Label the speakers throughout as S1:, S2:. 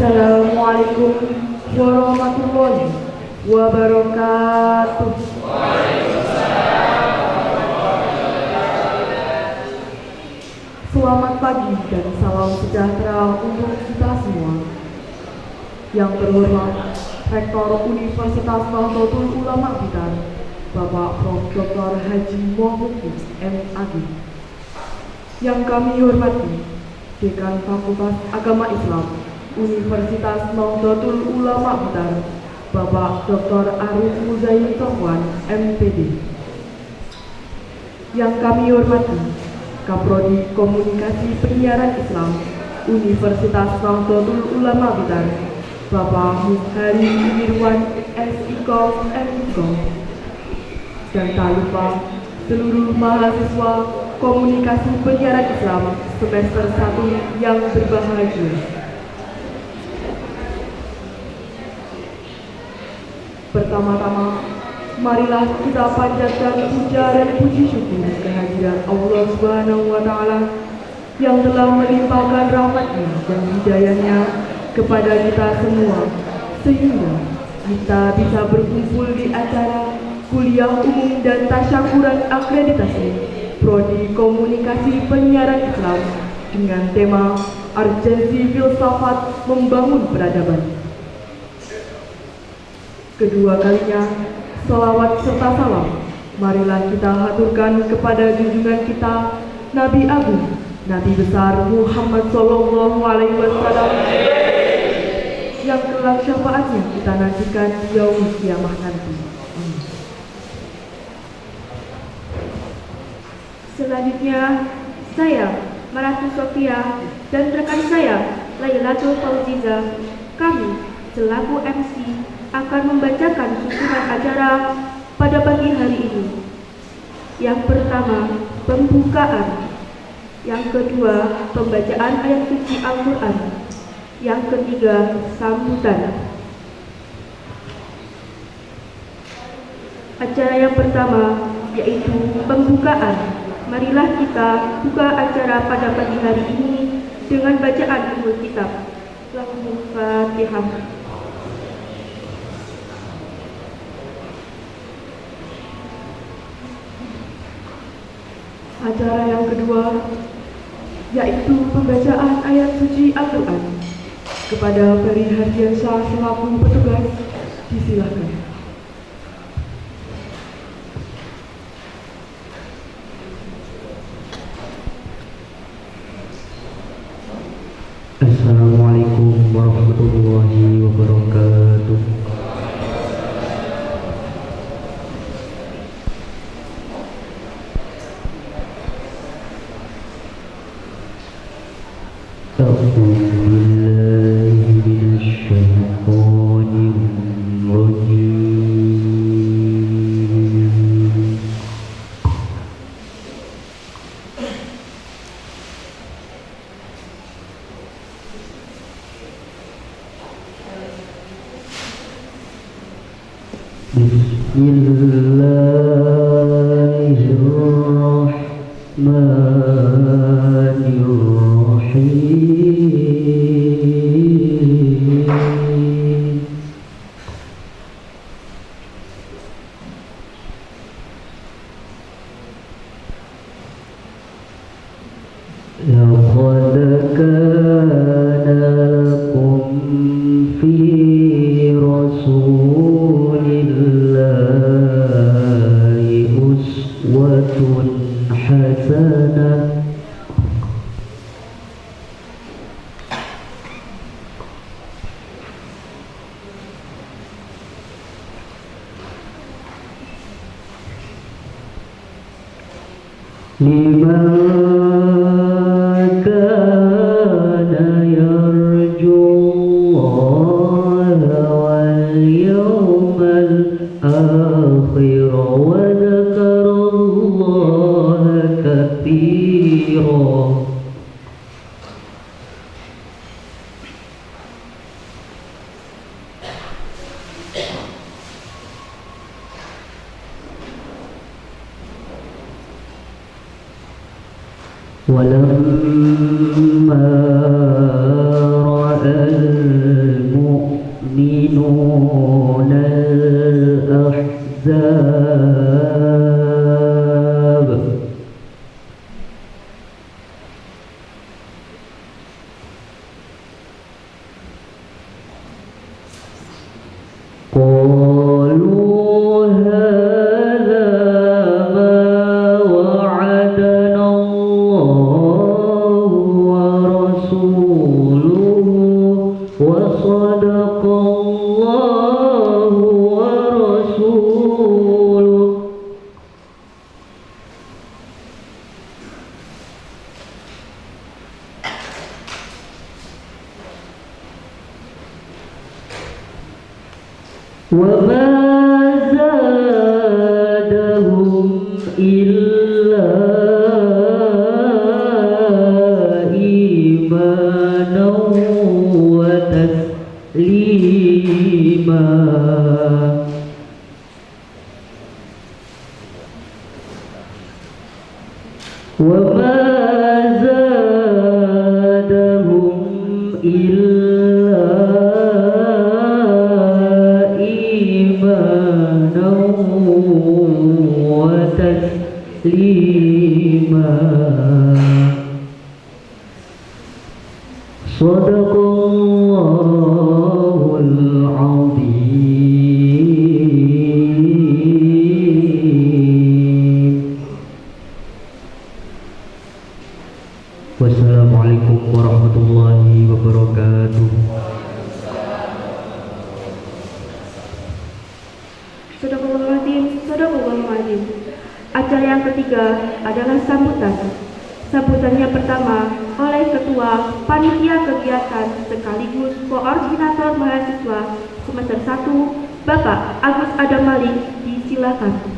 S1: Assalamualaikum warahmatullahi wabarakatuh. Selamat pagi dan salam sejahtera untuk kita semua. Yang terhormat Rektor Universitas Nahdlatul Ulama Blitar, Bapak Prof. Dr. Haji Muhammad M.Ag. Yang kami hormati Dekan Fakultas Agama Islam Universitas Nahdlatul Ulama Blitar, Bapak Dr. Arif Muzaim Sofwan, MPD. Yang kami hormati Kaprodi Komunikasi Penyiaran Islam Universitas Nahdlatul Ulama Blitar, Bapak Muhari Irwan S.Ikom M.Ikom. Dan tak lupa seluruh mahasiswa Komunikasi Penyiaran Islam semester 1 yang berbahagia. Pertama-tama, marilah kita panjatkan puja dan puji syukur kehadiran Allah Subhanahu wa Ta'ala yang telah melimpahkan rahmatnya dan hidayahnya kepada kita semua, sehingga kita bisa berkumpul di acara kuliah umum dan tasyakuran akreditasi Prodi Komunikasi Penyiaran Islam dengan tema Urgensi Filsafat Membangun Peradaban. Kedua kalinya, selawat serta salam marilah kita haturkan kepada junjungan kita Nabi Agung, Nabi besar Muhammad Sallallahu Alaihi Wasallam, yang kelak syafaatnya kita nantikan di yaumul kiamah nanti.
S2: Selanjutnya, saya, Maratu Sofia, dan rekan saya, Lailatul Fauziza, kami selaku MC akan membacakan susunan acara pada pagi hari ini. Yang pertama, pembukaan. Yang kedua, pembacaan ayat suci Al-Quran. Yang ketiga, sambutan. Acara yang pertama yaitu pembukaan. Marilah kita buka acara pada pagi hari ini dengan bacaan Ummul Kitab. Al-Fatihah.
S1: Acara yang kedua yaitu pembacaan ayat suci Al-Quran. Kepada Ferry Hardiansyah selaku petugas, disilahkan.
S3: Assalamualaikum warahmatullahi wabarakatuh. ولما رأى يحزون الأحزاب قالوا هذا ما وعدنا الله ورسوله وصدق الله ورسوله وما زادهم إلا إيمانا وتسليما وما زادهم إلا إيمانا وتسليما صدق الله العظيم. Wassalamualaikum warahmatullahi wabarakatuh.
S2: Sadaqallahul-Azim. Acara yang ketiga adalah sambutan. Sambutannya pertama oleh Ketua Panitia Kegiatan sekaligus Koordinator Mahasiswa Semester 1, Bapak Agus Adam Malik, disilakan.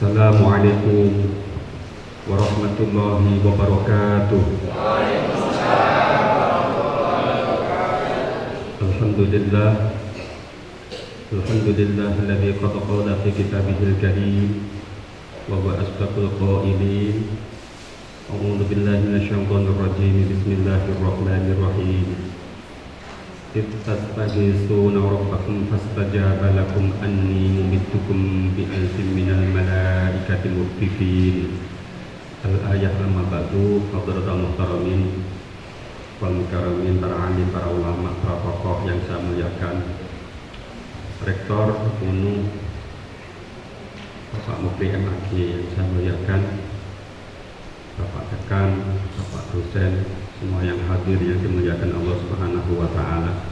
S4: Assalamualaikum warahmatullahi wabarakatuh. Alhamdulillah alladzi qad qala fi kitabihil karim wa huwa asdaqul qailin. A'udzu billahi minasyaitonir rajim. Bismillahirrahmanirrahim. Istaghfiruna rabbakum fastajaba lakum anni mumiddukum bi alfin minal malaikati murdifin. Al-ayah amma ba'du. Hadratul muhtaramin wal mukaramin, para alim, para ulama, para tokoh yang saya muliakan, Rektor UNU Bapak Mufti MAG yang saya muliakan, Bapak Dekan, Bapak dosen, semua yang hadir yang dimuliakan Allah Subhanahu wa Ta'ala.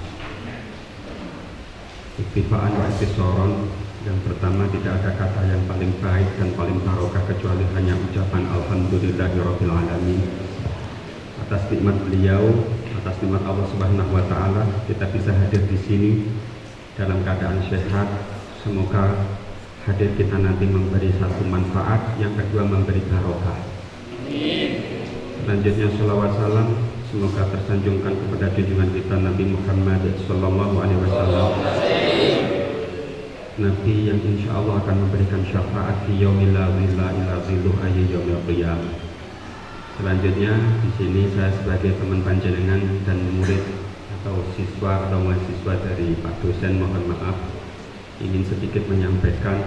S4: Iktifaan wa iktisoron, yang pertama, tidak ada kata yang paling baik dan paling barokah kecuali hanya ucapan Alhamdulillahirabbil alamin. Atas nikmat beliau, atas nikmat Allah Subhanahu wa Ta'ala, kita bisa hadir di sini dalam keadaan sehat. Semoga hadir kita nanti memberi satu manfaat, yang kedua memberi barokah. Selanjutnya salawat salam semoga tersanjungkan kepada junjungan kita Nabi Muhammad sallallahu alaihi wasallam, Nabi yang insya Allah akan memberikan syafaat di yaumil la zilla illa zilluh ayyi yaumil qiyamah. Selanjutnya di sini saya sebagai teman panjenengan dan murid atau siswa atau mahasiswa dari Pak dosen, mohon maaf, ingin sedikit menyampaikan.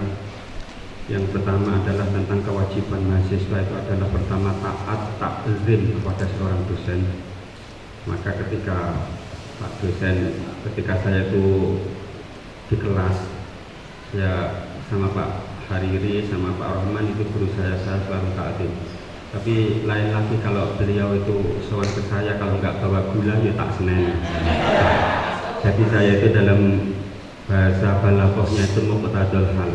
S4: Yang pertama adalah tentang kewajiban mahasiswa itu adalah pertama taat takzim kepada seorang dosen. Maka ketika Pak dosen, ketika saya itu di kelas, ya sama Pak Hariri sama Pak Rahman itu guru saya selalu takzim. Tapi lain lagi kalau beliau itu soal ke saya, kalau nggak bawa gula ya tak seneng. Jadi saya itu dalam bahasa balaghahnya itu muqtadal hal.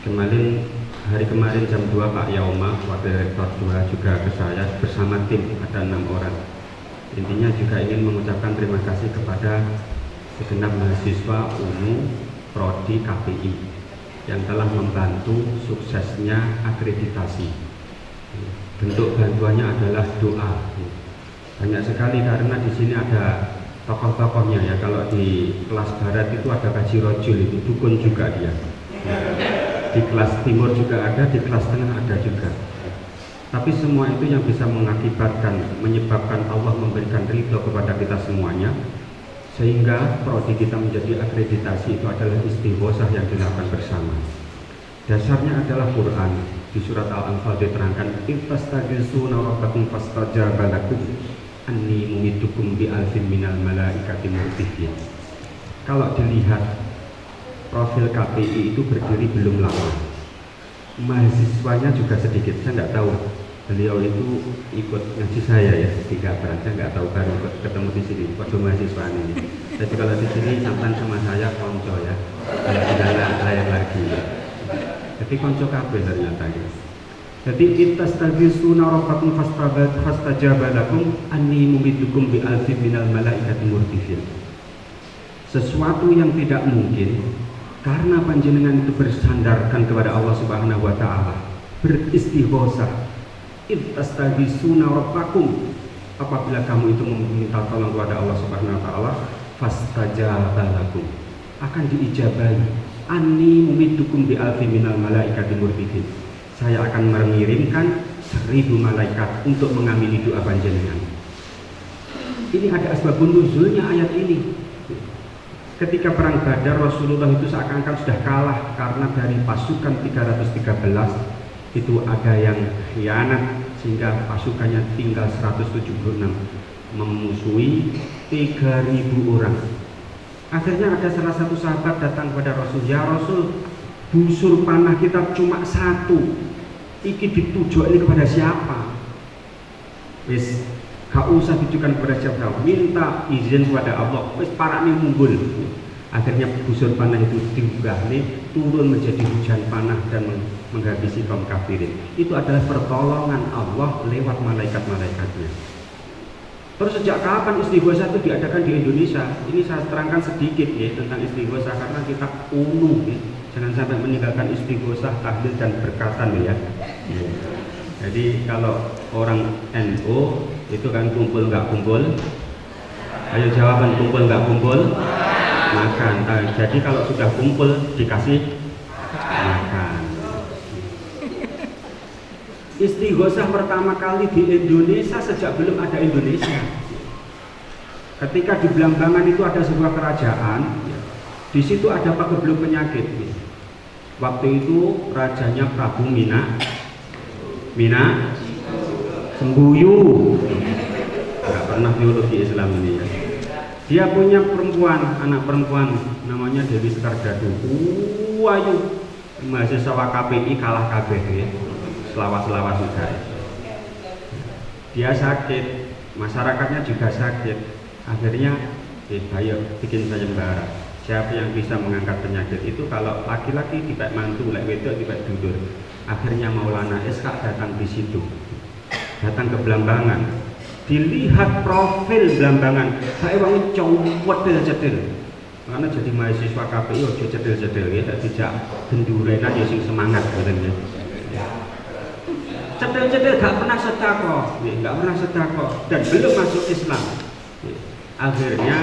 S4: Hari kemarin jam 2 Pak Yauma, Wakil Rektor 2 juga ke saya bersama tim, ada 6 orang. Intinya juga ingin mengucapkan terima kasih kepada segenap mahasiswa UNU Prodi KPI yang telah membantu suksesnya akreditasi. Bentuk bantuannya adalah doa. Banyak sekali karena di sini ada tokoh-tokohnya ya. Kalau di kelas barat itu ada Kaji Rojul, itu dukun juga dia. Di kelas timur juga ada, di kelas tengah ada juga. Tapi semua itu yang bisa mengakibatkan, menyebabkan Allah memberikan ridho kepada kita semuanya, sehingga prodi kita menjadi akreditasi itu adalah istighosah yang dilakukan bersama. Dasarnya adalah Quran. Di surat Al-Anfal diterangkan, "Ifastaghitsuna rabbakum fastajaba lakum anni mumiddukum bi alfin minal malaikati murdifin." Kalau dilihat profil KPI itu berdiri belum lama, mahasiswanya juga sedikit. Saya nggak tahu beliau itu ikut ngaji saya ya di Gabran, saya nggak tahu, baru ketemu di sini waktu mahasiswa ini. Jadi kalau di sini sampai sama saya konco ya, kalau di lain lagi ya. Jadi konco kabeh ternyata ya. Jadi ittastaghitsuna rabbakum fastajaba lakum anni mumiddukum bi alfin minal malaikati murdifin. Sesuatu yang tidak mungkin karena panjenengan itu bersandarkan kepada Allah Subhanahu wa taala, beristighosah. Ittastaghitsuna rabbakum, apabila kamu itu meminta tolong kepada Allah Subhanahu wa taala, fastajaba lakum, akan diijabahi. Anni mumiddukum bi alfin minal malaikati murdifin. Saya akan mengirimkan 1000 malaikat untuk mengamini doa panjenengan. Ini ada asbabun nuzulnya ayat ini. Ketika perang Badar, Rasulullah itu seakan-akan sudah kalah karena dari pasukan 313 itu ada yang khianat sehingga pasukannya tinggal 176, memusuhi 3000 orang. Akhirnya ada salah satu sahabat datang kepada Rasul, "Ya Rasul, busur panah kita cuma 1. Iki dituju ini kepada siapa?" Wis gak usah ditujukan kepada siapa, minta izin kepada Allah. Wis parane mumbul. Akhirnya busur panah itu diunggahne turun menjadi hujan panah dan menghabisi kaum kafirin. Itu adalah pertolongan Allah lewat malaikat-malaikatnya. Terus sejak kapan istighosah itu diadakan di Indonesia? Ini saya terangkan sedikit ya tentang istighosah karena kita kuno ya. Jangan sampai meninggalkan istighosah, tahlil dan berkatan ya. Jadi kalau orang NU itu kan kumpul nggak kumpul? Ayo jawaban, kumpul nggak kumpul? Makan. Jadi kalau sudah kumpul dikasih makan. Istighosah pertama kali di Indonesia sejak belum ada Indonesia. Ketika di Blambangan itu ada sebuah kerajaan, di situ ada pagebluk penyakit. Waktu itu rajanya Prabu Mina Sembuyu. Nggak pernah teologi Islam ini ya. Dia punya anak perempuan namanya Dewi Sekardadu. Ayu mahasiswa KPI kalah kabeh ya. Selawas-selawas juga. Dia sakit, masyarakatnya juga sakit. Akhirnya ayo bikin sayembara. Siapa yang bisa mengangkat penyakit itu? Kalau laki-laki dibek mantu, lek wedok dibek dudur. Akhirnya Maulana Ishaq datang di situ. Datang ke Blambangan. Dilihat profil Blambangan, saya wong cedil-cedil. Karena jadi mahasiswa KPI ojo cedil-cedil ya, tidak gendurenan ya sing semangat katanya. Cedil-cedil gak pernah sedekah, gak pernah sedekah dan belum masuk Islam. Akhirnya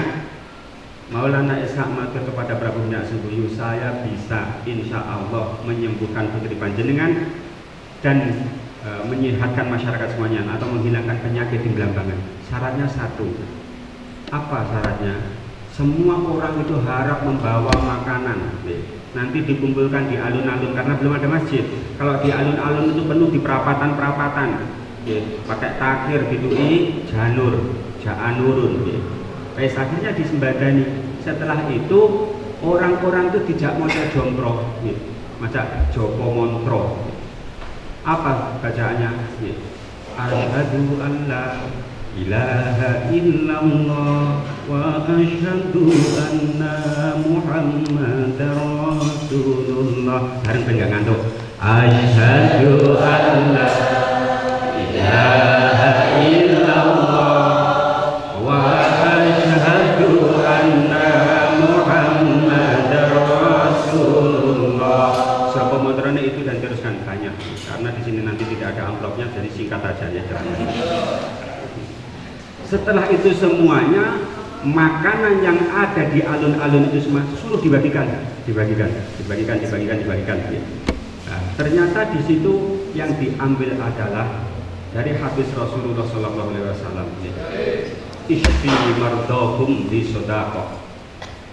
S4: Maulana Ishaq matur kepada Prabu Minyak Sembuyu, saya bisa insya Allah menyembuhkan putri panjenengan dan menyehatkan masyarakat semuanya atau menghilangkan penyakit di Blambangan. Syaratnya satu. Apa syaratnya? Semua orang itu harap membawa makanan. Nanti dikumpulkan di alun-alun karena belum ada masjid. Kalau di alun-alun itu penuh di perapatan-perapatan. Pakai takir gitu, janurun. Akhirnya disembadani. Setelah itu orang-orang itu tidak mau jompro, maca Joko Montro. Apa bacaannya? Asyhadu an la ilaha illallah wa asyhadu anna Muhammadar Rasulullah. Bareng enggak ngantuk. Asyhadu an la ilaha illallah wa asyhadu anna Muhammadar Rasulullah. Siapa motornya itu dan teruskan banyak karena di sini nanti tidak ada amplopnya, jadi singkat aja ya. Setelah itu semuanya makanan yang ada di alun-alun itu semua suruh dibagikan. Nah, ternyata di situ yang diambil adalah dari hadis Rasulullah SAW. Ishfi mardahum bi sedekah.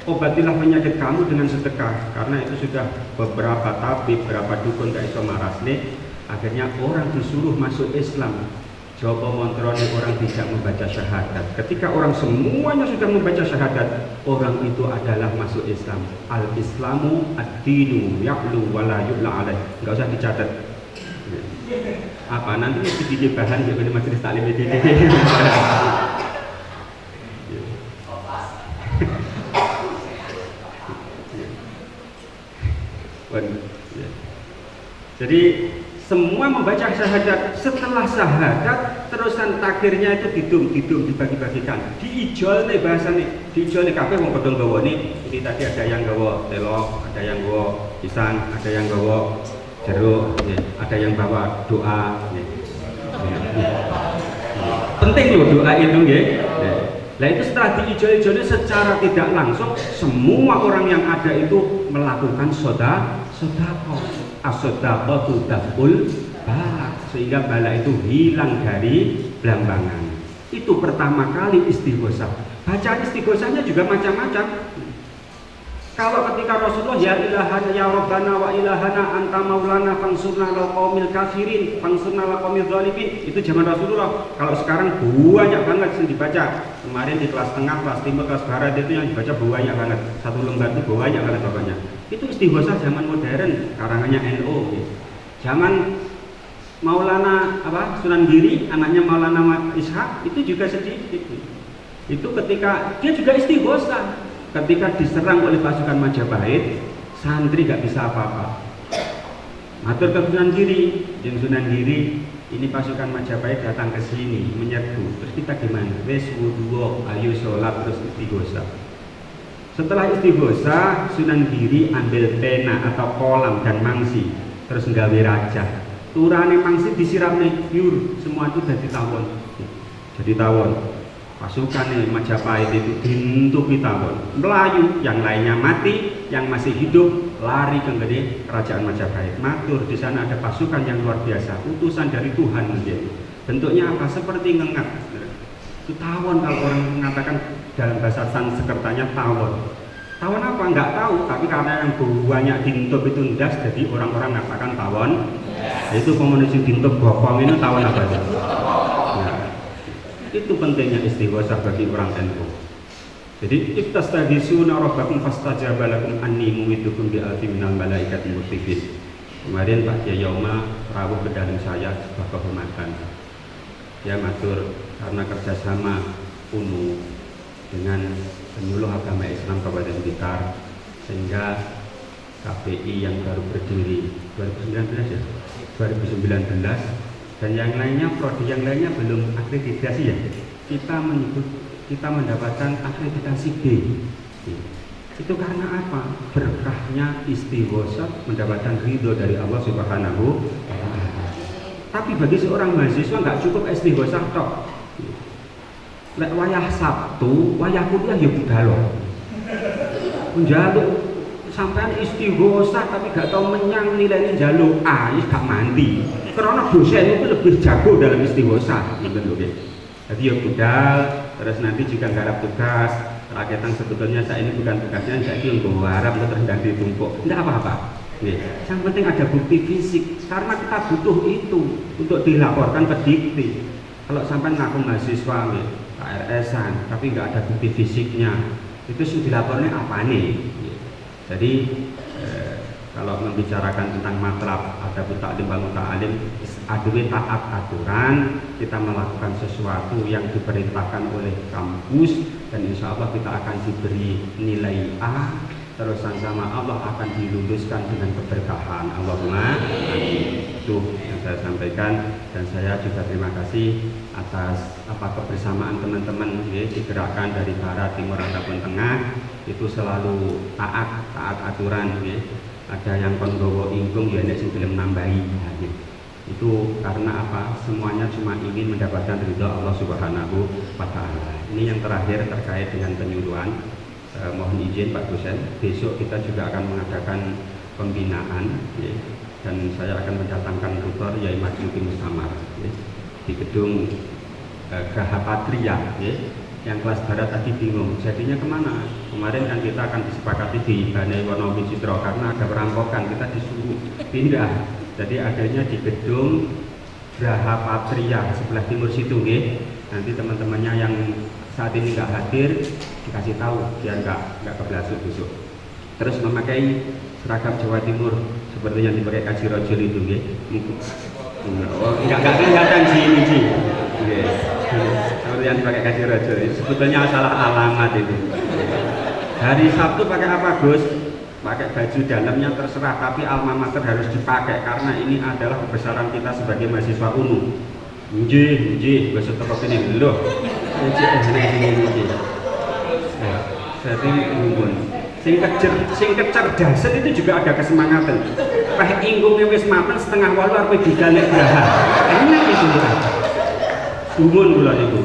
S4: Obatilah penyakit kamu dengan sedekah, karena itu sudah beberapa tabib, beberapa dukun gak iso marasne. Akhirnya orang disuruh masuk Islam. Joko montrone orang tidak membaca syahadat. Ketika orang semuanya sudah membaca syahadat, orang itu adalah masuk Islam. Al-Islamu ad-dinu ya'lu wa la yu'la alaih. Enggak usah dicatat. Apa nanti mesti jadi bahan juga di majelis taklim ini. Jadi semua membaca syahadat. Setelah syahadat terusan takdirnya itu didum dibagi-bagikan, diijol nih bahasanya, diijol nih kabeh wong padha nggawa nih. Ini tadi ada yang gawa telok, ada yang gawa pisang, ada yang gawa jeruk, ada yang bawa doa. Penting loh doa itu, nggih. Nah itu setelah diijol-ijolnya secara tidak langsung semua orang yang ada itu melakukan sedekah. As-sedaqatu daf'ul bala, sehingga bala itu hilang dari belambangan. Itu pertama kali istighosah. Bacaan istighosahnya juga macam-macam. Kalau ketika Rasulullah ya ilahana ya Rabbana wa ilahana anta maulana fansurna lal qaumil kafirin fansurna lal qaumil zalimin, itu zaman Rasulullah. Kalau sekarang banyak banget yang dibaca. Kemarin di kelas tengah, kelas timur, kelas barat itu yang dibaca banyak banget. Satu lembar itu banyak banget pokoknya. Itu istighosah zaman modern, karangannya NU. Zaman Maulana Sunan Giri, anaknya Maulana Ishaq, itu juga sedikit. Itu ketika dia juga istighosah. Ketika diserang oleh pasukan Majapahit, santri gak bisa apa-apa. Matur ke Sunan Giri, yang Sunan Giri, ini pasukan Majapahit datang ke sini menyerbu. Terus kita gimana? Wes wudu, ayo sholat, terus istighosah. Setelah istighosah, Sunan Giri ambil pena atau kolam dan mangsi, terus nggawe raja. Turane mangsi disiramne pure, semua itu jadi tawon. Jadi tawon. Pasukan Majapahit itu dintupi tawon, melayu, yang lainnya mati, yang masih hidup lari ke gede kerajaan Majapahit. Matur di sana ada pasukan yang luar biasa, utusan dari Tuhan menjadi. Bentuknya apa? Seperti ngengat. Itu tawon, kalau orang mengatakan dalam bahasa Sanskertanya tawon. Tawon apa? Enggak tahu, tapi karena yang banyak dintup itu ndas, jadi orang-orang mengatakan tawon. Itu komunis dintup bokong ini tawon apa aja? Itu pentingnya istighosah bagi orang NU. Jadi iftastaghisuna rabbakum fastajaba lakum anni mumidukum bi alfi minal malaikati murtifin. Kemarin Pak Kiai Yauma rawuh ke dalam saya sebuah kehormatan. Ya matur, karena kerjasama UNU dengan penyuluh agama Islam Kabupaten Blitar, sehingga KPI yang baru berdiri 2019 ya, 2019 dan yang lainnya, prodi yang lainnya belum akreditasi ya. Kita mendapatkan akreditasi B. Itu karena apa? Berkahnya istighosah, mendapatkan ridho dari Allah Subhanahu wa Ta'ala. Tapi bagi seorang mahasiswa nggak cukup istighosah tok. Lek wayah Sabtu, wayah kuliah ya budalo. Njaluk sampean istighosah tapi gak tahu menyang nilainya njaluk A, ya gak mandi. Karena dosen itu lebih jago dalam istighosah, gitu loh. Jadi ya budal, terus nanti jika garap tugas, rakyatan sebetulnya saya ini bukan tugasnya, saya ini yang harap terus ganti tumpuk, tidak apa-apa. Yang penting ada bukti fisik, karena kita butuh itu untuk dilaporkan ke Dikti. Kalau sampai ngaku mahasiswa, KRS-an, tapi nggak ada bukti fisiknya, itu sudah dilapornya apa nih? Jadi kalau membicarakan tentang matlab ada taklim wal muta'alim, aduwe taat aturan, kita melakukan sesuatu yang diperintahkan oleh kampus, dan insya Allah kita akan diberi nilai A, terus sama Allah akan diluluskan dengan keberkahan. Allahumma amin. Itu yang saya sampaikan, dan saya juga terima kasih atas kebersamaan teman-teman digerakkan dari barat, timur ataupun tengah, itu selalu taat aturan. Ada yang kon gowo ingkung ya nek sing gelem nambahi. Itu karena apa? Semuanya cuma ingin mendapatkan ridho Allah Subhanahu wa Ta'ala. Ini yang terakhir terkait dengan penyuluhan. Mohon izin Pak dosen, besok kita juga akan mengadakan pembinaan ya, dan saya akan mendatangkan tutor Yai Majuki Mustamar ya, di gedung Graha Patria ya. Yang kelas barat tadi bingung jadinya kemana. Kemarin kan kita akan disepakati di Banai Wonowi Citro karena ada perampokan, kita disuruh pindah. Jadi adanya di gedung Graha Patria sebelah timur situ ya. Nanti teman-temannya yang saat ini nggak hadir dikasih tahu biar nggak keblasut besok. Terus memakai seragam Jawa Timur seperti yang dipakai Kaji Rojul itu ya. Oh, nggak kelihatan sih ini sih. Seperti yang dipakai Kaji Rojul. Sebetulnya salah alamat itu. Hari Sabtu pakai apa Gus? Pakai baju dalamnya terserah, tapi alma mater harus dipakai karena ini adalah kebesaran kita sebagai mahasiswa UNU. Nggih, wis tetep ini lho. Jadi ngumun. Sing kecerdasan itu juga ada kesemangatan. Peh ingkunge wis mapan setengah 8 arep budal nek graha. Enak itu kan. Ngumun kula niku.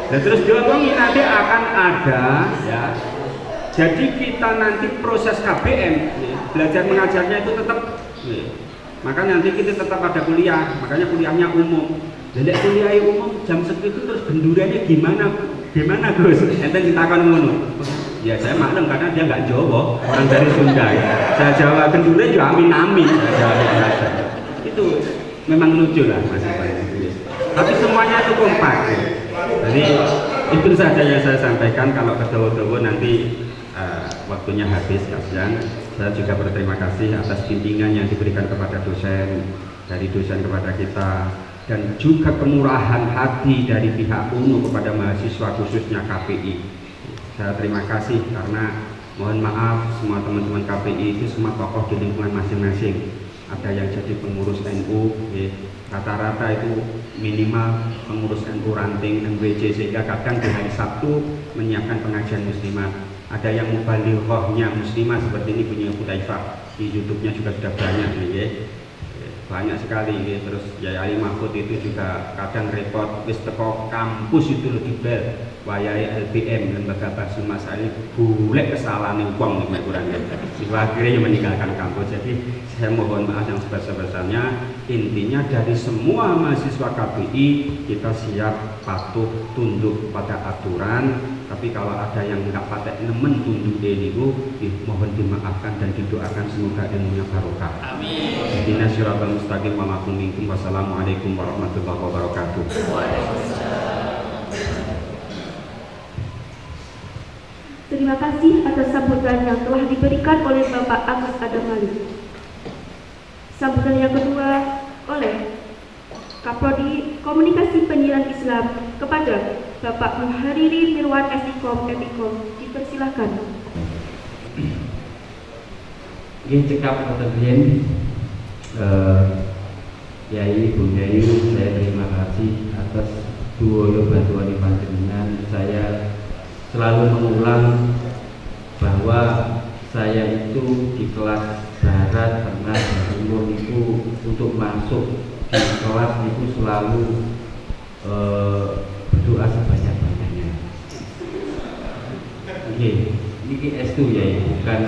S4: Dan terus diomongi nanti akan ada ya. Jadi kita nanti proses KBM belajar mengajarnya itu tetap maka nanti kita tetap ada kuliah, makanya kuliahnya umum. Jadi kuliah umum jam segitu terus bendurannya gimana Gus? Enten ditakon ngono. Ya saya maklum karena dia nggak Jawa, orang dari Sunda ya. Saya Jawa gendure ya amin-amin. Saya Jawa itu memang lucu lah Mas. Tapi semuanya itu kompak. Jadi itu saja yang saya sampaikan. Kalau kedawa-dawa nanti waktunya habis kasihan. Saya juga berterima kasih atas bimbingan yang diberikan kepada dosen, dari dosen kepada kita, dan juga kemurahan hati dari pihak UNU kepada mahasiswa khususnya KPI. Saya terima kasih karena mohon maaf semua teman-teman KPI itu semua tokoh di lingkungan masing-masing. Ada yang jadi pengurus NU, rata-rata itu minimal pengurus NU ranting MWC, sehingga kadang di hari Sabtu menyiapkan pengajian muslimat. Ada yang mubalighahnya muslimah seperti ini punya Hudzaifah, di YouTube-nya juga sudah banyak nih ya. Banyak sekali ya. Terus Yai Ali Mahfud itu juga kadang repot wis teko kampus itu lho dibel wayahe LBM Lembaga Bahasa Masari golek kesalahan wong nek kurang ya. Akhirnya meninggalkan kampus. Jadi saya mohon maaf yang sebesar-besarnya. Intinya dari semua mahasiswa KPI kita siap patuh tunduk pada aturan. Tapi kalau ada yang nggak patek nemen tunduk niku mohon dimaafkan dan didoakan semoga ilmunya barokah. Amin. Ihdinas siratal mustaqim wa ma'akum minkum. Wassalamualaikum warahmatullahi wabarakatuh.
S2: Terima kasih atas sambutan yang telah diberikan oleh Bapak Agus Adam Malik. Sambutan yang kedua oleh Kaprodi Komunikasi Penyiaran Islam kepada Bapak Muhariri Mirwan Epicom, dipersilahkan.
S3: Ini cekap atau Yai Bu Yai, saya terima kasih atas dua bantuan panjenengan. Saya selalu mengulang bahwa saya itu di kelas barat, tengah, dan timur itu untuk masuk di kelas itu selalu berdoa sebanyak-banyaknya. Oke, ini S2 ya, bukan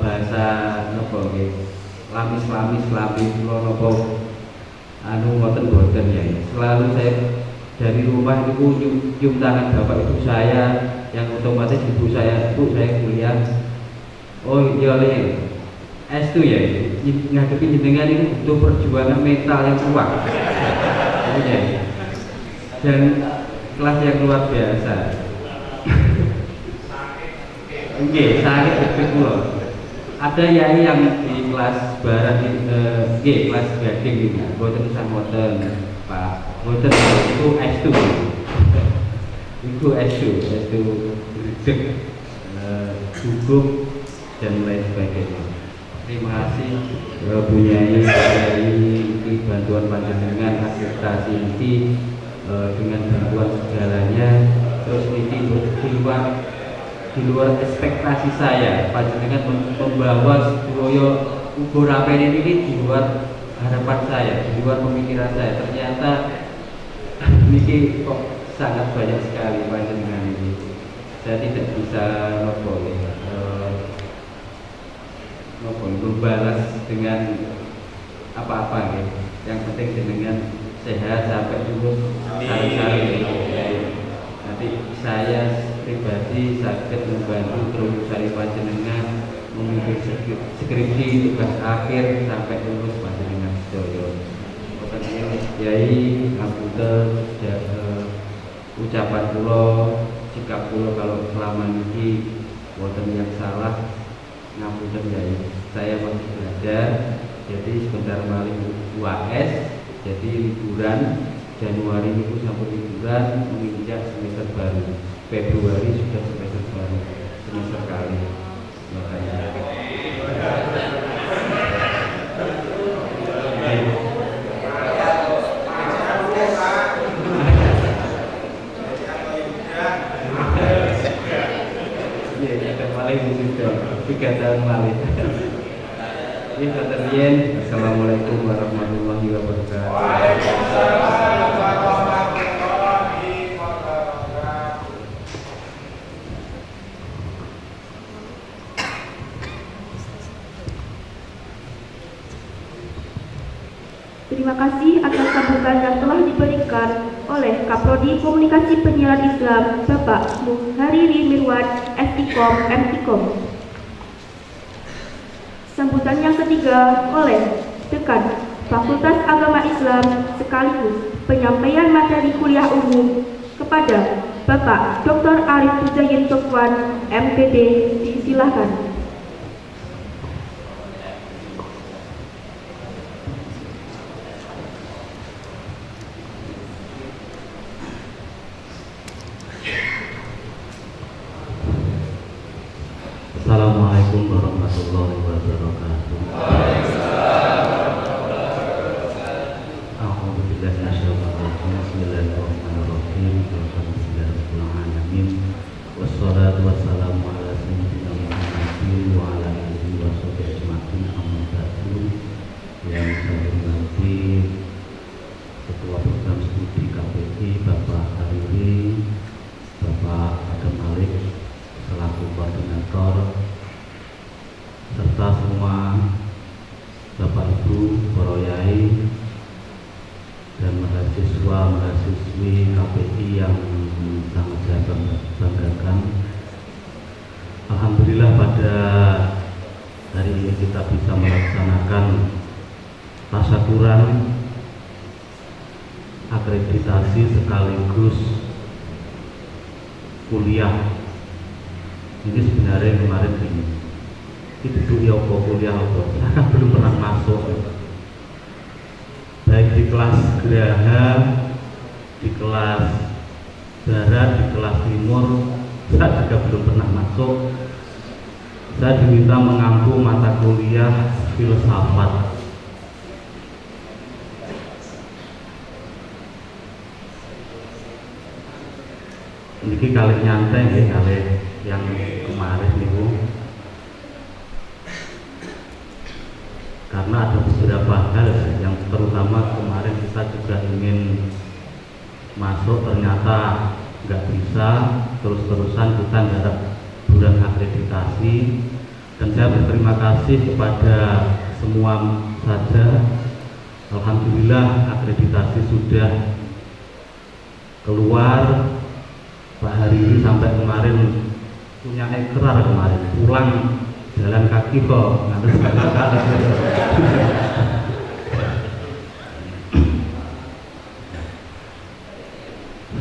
S3: bahasa nopo lamis nopo anu ngoten ya. Selalu saya dari rumah itu cium tangan bapak ibu saya, yang otomatis ibu saya kuliah. Oh iya S2 ya, ngadepi jenengan ini butuh perjuangan mental yang kuat. Ya. Dan kelas yang luar biasa. Oke, sakit betul kula. Ada yai yang di kelas barat kelas gading ini, boten samoten Pak. Boten itu S2. Itu S2 redek gugup dan lain sebagainya. Terima kasih Bu Yai ini bantuan panjenengan akreditasi ini dengan bantuan segalanya. Terus ini di luar ekspektasi saya, panjenengan membawa sedoyo ukur rapen ini di luar harapan saya, di luar pemikiran saya. Ternyata ini kok sangat banyak sekali panjenengan ini. Saya tidak bisa membalas dengan apa-apa gitu. Yang penting jenengan sehat sampai lulus sari-sari. Nanti saya pribadi sakit membantu terus sari panjenengan memimpin skripsi tugas akhir sampai lulus panjenengan sedoyo. Yai ngapunten ucapan kula, sikap kula kalau selama ini wonten yang salah ngapunten Yai. Saya masih belajar, jadi sebentar malih UAS, jadi liburan Januari itu sampai liburan menginjak semester baru. Februari sudah semester baru, semester kali. Makanya tiga tahun malih. Assalamualaikum warahmatullahi wabarakatuh.
S2: Terima kasih atas sambutan yang telah diberikan oleh Kaprodi Komunikasi Penyiaran Islam Bapak Muhariri Mirwan STKOM MTKOM. Sambutan yang ketiga oleh Dekan Fakultas Agama Islam sekaligus penyampaian materi kuliah umum kepada Bapak Dr. Arif Huzayin Sofwan MPD, disilakan.
S5: Assalamualaikum warahmatullahi wabarakatuh. Alhamdulillah, bismillahirrahmanirrahim. Alhamdulillahirrahmanirrahim. Wassalatu wassalamu ala sayyidina Muhammadin wa ala alihi wa sahbihi ajma'in. Amma ba'du. Yang saya hormati Ketua Program Studi KPI Bapak Hariri, Bapak Adam Malik selaku koordinator, serta semua Bapak Ibu, para yai dan mahasiswa-mahasiswi KPI yang sangat saya banggakan. Alhamdulillah pada hari ini kita bisa melaksanakan tasyakuran akreditasi sekaligus kuliah. Ini sebenarnya kemarin ini duduk ya apa kuliah apa, saya kan belum pernah masuk, baik di kelas Geraha, di kelas Barat, di kelas Timur, saya juga belum pernah masuk. Saya diminta mengampu mata kuliah filsafat. Ini kali nyantai ya, kali yang kemarin itu, karena ada beberapa hal yang terutama kemarin kita juga ingin masuk, ternyata nggak bisa, terus-terusan kita garap bulan akreditasi. Dan saya berterima kasih kepada semua saja. Alhamdulillah akreditasi sudah keluar. Pak Hariri sampai kemarin punya ekrar, kemarin pulang jalan kaki kok harus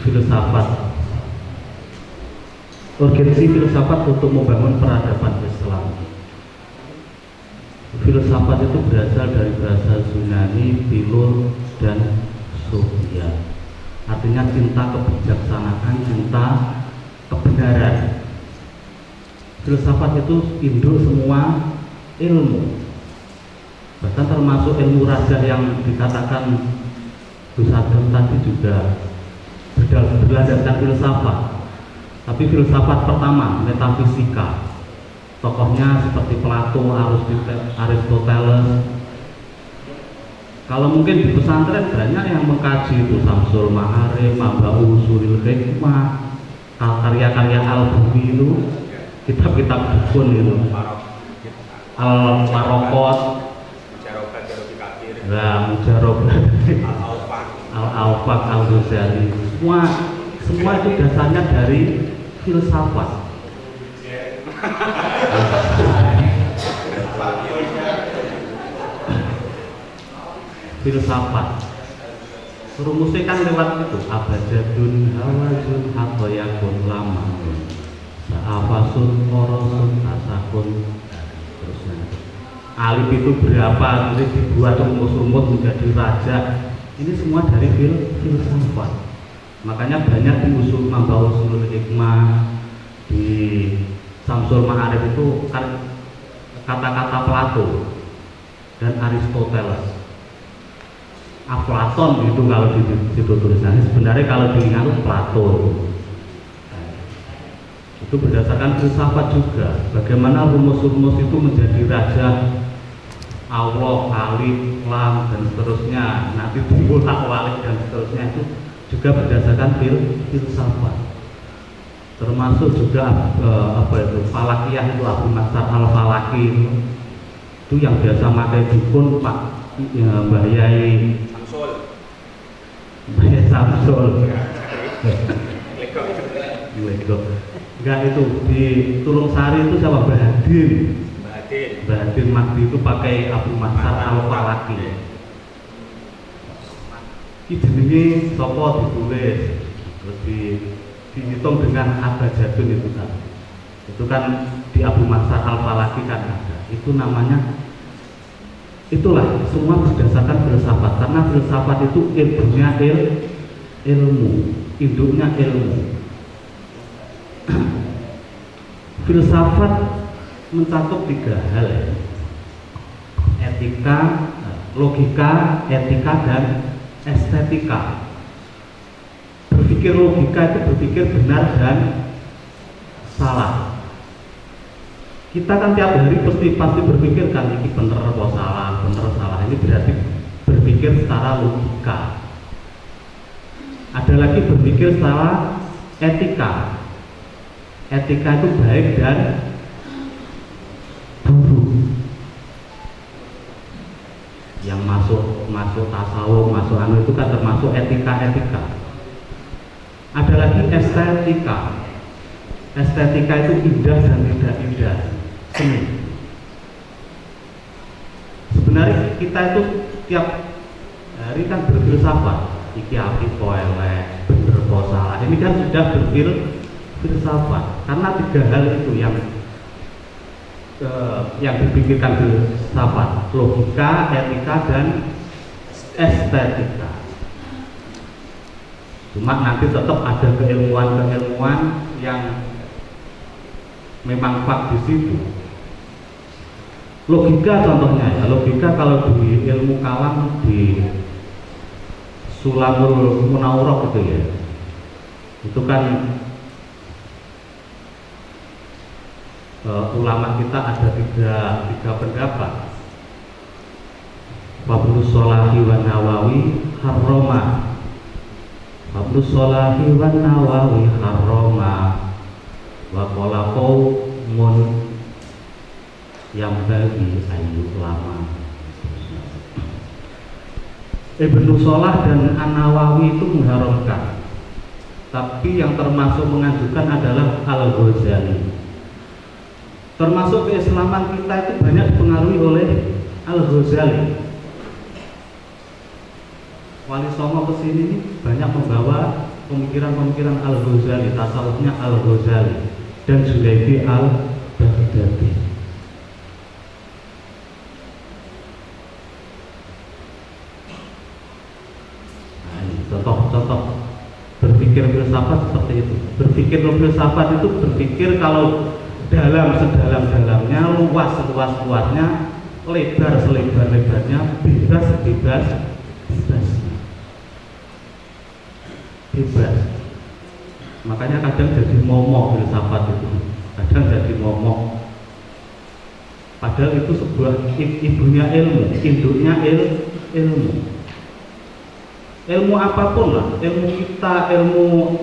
S5: filsafat, urgensi filsafat untuk membangun peradaban Islam. Filsafat itu berasal dari bahasa Yunani, philo dan sophia, artinya cinta kebijaksanaan, cinta kebenaran. Filsafat itu induk semua ilmu, bahkan termasuk ilmu raja yang dikatakan Gus Adam tadi juga berlandaskan filsafat. Tapi filsafat pertama metafisika, tokohnya seperti Plato, Aristoteles, Kalau mungkin di pesantren banyak yang mengkaji itu Samsul Ma'arif, Mabau Usulil Hikmah, karya-karya Al-Bukhari itu, kitab-kitab dukun itu, Al-Marokot, Mujarobat, Al-Aufaq, Al-Ghazali, semua itu dasarnya dari filsafat. Filsafat rumusnya kan lewat itu abajadun hawajun hatoyakun lamakun sa'afasun korosun tasakun terusnya alif itu berapa nanti dibuat rumus-rumus menjadi raja. Ini semua dari filsafat. Makanya banyak di usul Mabau Usulul Hikmah, di Samsul Ma'arif itu kan kata-kata Plato dan Aristoteles. Aflaton itu kalau di tulisannya, sebenarnya kalau diingat Plato itu berdasarkan filsafat juga. Bagaimana rumus-rumus itu menjadi raja Allah, Alif, Lam dan seterusnya, nanti dibolak balik dan seterusnya, itu juga berdasarkan filsafat. Termasuk juga Falakiyah itu Abu Mansur Al-Falaki itu yang biasa pakai dukun Pak Mbah Yai Samsul. Enggak, itu di Tulung Sari itu sama Bahadin Mahdi itu pakai Abu Mansur Al-Falaki. Ini jenenge sapa ditulis terus dihitung dengan abjadun itu kan. Itu kan di Abu Mansur Al-Falaki kan ada. Itu namanya, itulah semua berdasarkan filsafat, karena filsafat itu ilmunya ilmu, induknya ilmu. Filsafat mencakup 3 hal ya. Etika, logika, etika dan estetika. Berpikir logika itu berpikir benar dan salah. Kita kan tiap hari pasti berpikir kan ini bener apa salah, bener salah. Ini berarti berpikir secara logika. Ada lagi berpikir secara etika. Etika itu baik dan buruk. Yang masuk tasawuf, masuk itu kan termasuk etika. Ada lagi estetika. Estetika itu indah dan tidak indah, seni. Sebenarnya kita itu tiap hari kan berfilsafat, iki apik kok elek, bener kok salah. Ini kan sudah berfilsafat, karena 3 hal itu yang dipikirkan filsafat: logika, etika dan estetika. Cuma nanti tetap ada keilmuan yang memang fak di situ. Logika contohnya ya, logika kalau di ilmu kalam di Sulamul Munawwarah gitu ya, itu kan ulama kita ada tiga pendapat. Fabrus Sholahi wa Nawawi harroma, Fabrus Sholahi wa Nawawi harroma, wa qala qaumun yang bagi ayu lama. Ibnu Shalah dan An-Nawawi itu mengharamkan, tapi yang termasuk menganjurkan adalah Al-Ghazali. Termasuk keislaman kita itu banyak dipengaruhi oleh Al-Ghazali. Wali Songo kesini banyak membawa pemikiran-pemikiran Al-Ghazali, tasawufnya Al-Ghazali dan Junaidi Al-Baghdadi. Nah, ini contoh berpikir filsafat seperti itu. Berpikir filsafat itu berpikir kalau dalam sedalam-dalamnya, luas seluas-luasnya, lebar selebar-lebarnya, bebas sebebas-bebasnya. Bebas. Makanya kadang jadi momok filsafat itu, kadang jadi momok. Padahal itu sebuah ibunya ilmu, induknya ilmu apapun lah, ilmu kita, ilmu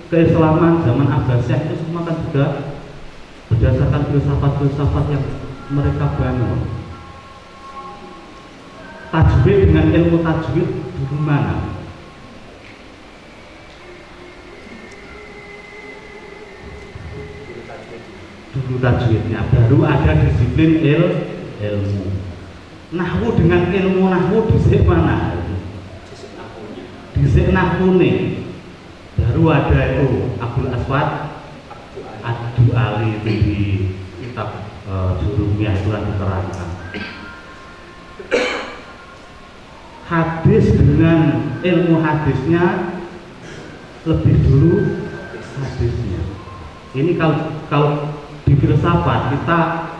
S5: keislaman zaman Abbasiyah itu semua kan juga berdasarkan filsafat-filsafat yang mereka bangun. Tajwid dengan ilmu tajwid di mana? Dulu tajwidnya, baru ada disiplin ilmu. Nahwu dengan ilmu nahwu disik mana? Disik nahwune. Baru ada itu Abdul Aswad Ad-Du'ali di kitab Jurumiyah itu kan diterangkan. Hadis dengan ilmu hadisnya lebih dulu hadisnya. Ini kalau di filsafat kita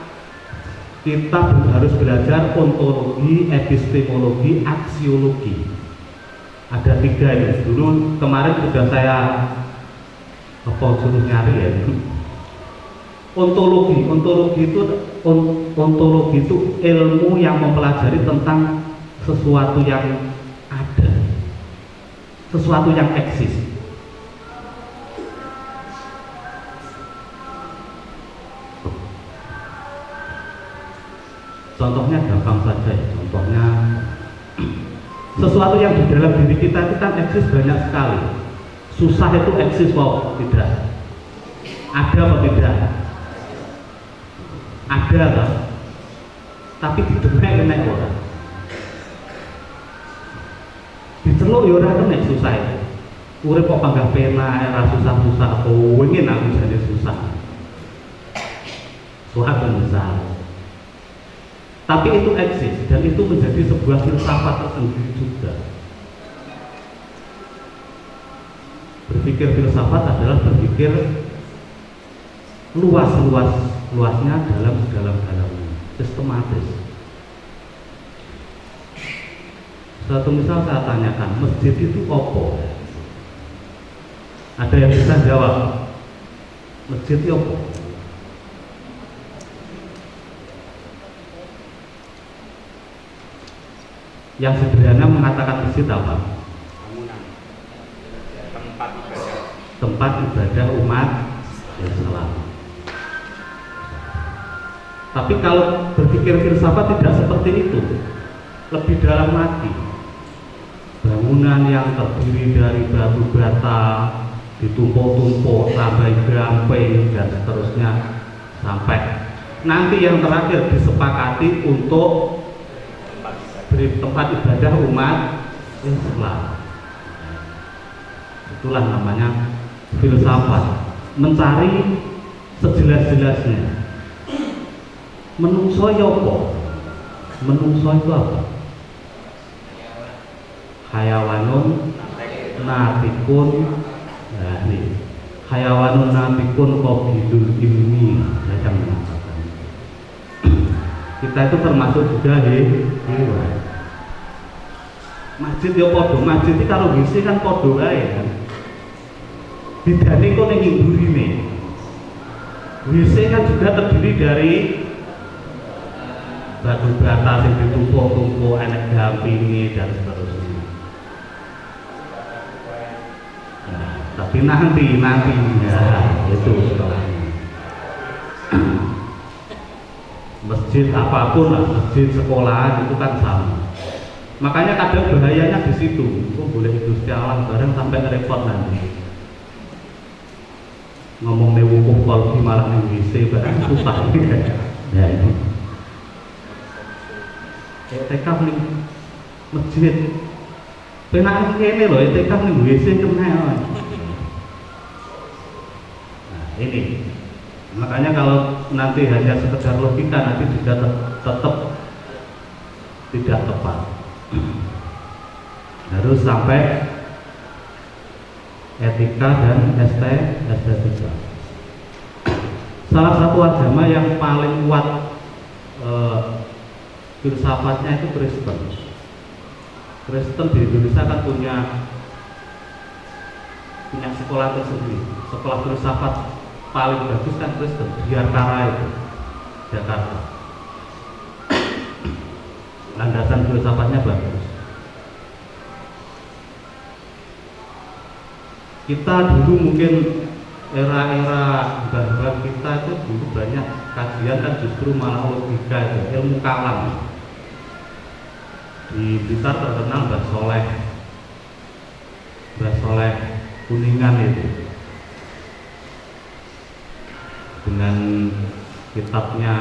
S5: harus belajar ontologi, epistemologi, aksiologi. Ada 3 itu. Dulu kemarin sudah saya suruh nyari ya. Ontologi itu ilmu yang mempelajari tentang sesuatu yang ada, sesuatu yang eksis. Contohnya gampang saja, contohnya sesuatu yang di dalam diri kita itu kan eksis banyak sekali. Susah itu eksis kok tidak? Ada atau tidak? Ada kan? Tapi didemek enek ora. Diceluk ya ora kena susah itu. Urip kok panggah pena era susah-susah, ingin aku jadi susah. Suatu besar. Tapi itu eksis dan itu menjadi sebuah filsafat tersendiri juga. Berpikir filsafat adalah berpikir luasnya dalam-dalamnya, sistematis. Suatu misal saya tanyakan, masjid itu apa? Ada yang bisa jawab? Masjid itu apa? Yang sederhana mengatakan masjid apa?
S4: Bangunan,
S5: tempat ibadah umat Islam. Tapi kalau berpikir filsafat tidak seperti itu, lebih dalam lagi. Bangunan yang terdiri dari batu bata ditumpuk-tumpuk sampai gamping dan seterusnya, sampai nanti yang terakhir disepakati untuk beri tempat ibadah umat Islam. Itulah namanya filsafat, mencari sejelas-jelasnya. Menungso ya apa? Menungso itu apa? Hayawanun natikun, nah ini hayawanun natikun qabilul ilmi, saya mengatakan. Kita itu termasuk juga hewan. Masjid ya podo, masjid itu kalau ngisi kan podo ae kan. Bidane kok ning ngimburine. WC kan juga terdiri dari batu bata yang ditumpuk-tumpuk, enek gampingi dan seterusnya. Nah, tapi nanti ya, itu setelahnya. Masjid apapun lah, masjid sekolahan itu kan sama. Makanya kadang bahayanya di situ. Oh, boleh industri alam bareng sampai repot nanti. Ngomong wukuf kolbi malah ning WC bareng susah. Ya itu. TK ning masjid. Penak kene lho, TK ning WC kena. Nah, ini. Makanya kalau nanti hanya sekedar logika nanti juga tetap tidak tepat. Harus sampai etika dan estetika. Salah satu agama yang paling kuat filsafatnya itu Kristen. Kristen di Indonesia kan punya sekolah tersendiri, sekolah filsafat paling bagus kan Kristen, Biarkara itu, Jakarta. landasan filsafatnya bagus. Kita dulu mungkin era-era mbah-mbah kita itu dulu banyak kajian kan justru malah logika itu, ilmu kalam. Di Blitar terkenal Mbah Soleh Kuningan itu dengan kitabnya